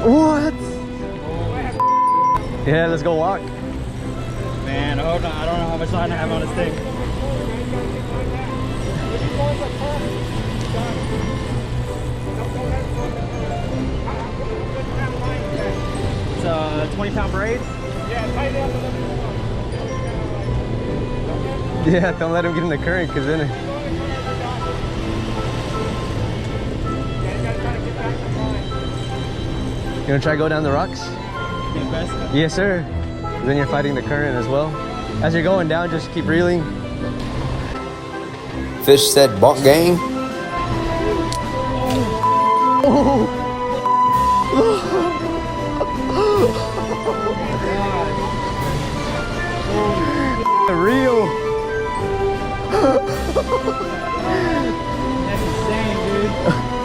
What? Yeah, let's go walk. Man, I don't know how much line I have on this thing. It's a 20-pound braid. Yeah, don't let him get in the current, because then you wanna try go down the rocks? Yes, sir. Then you're fighting the current as well. As you're going down, just keep reeling. Fish said bonk gang. Real. That's insane, dude.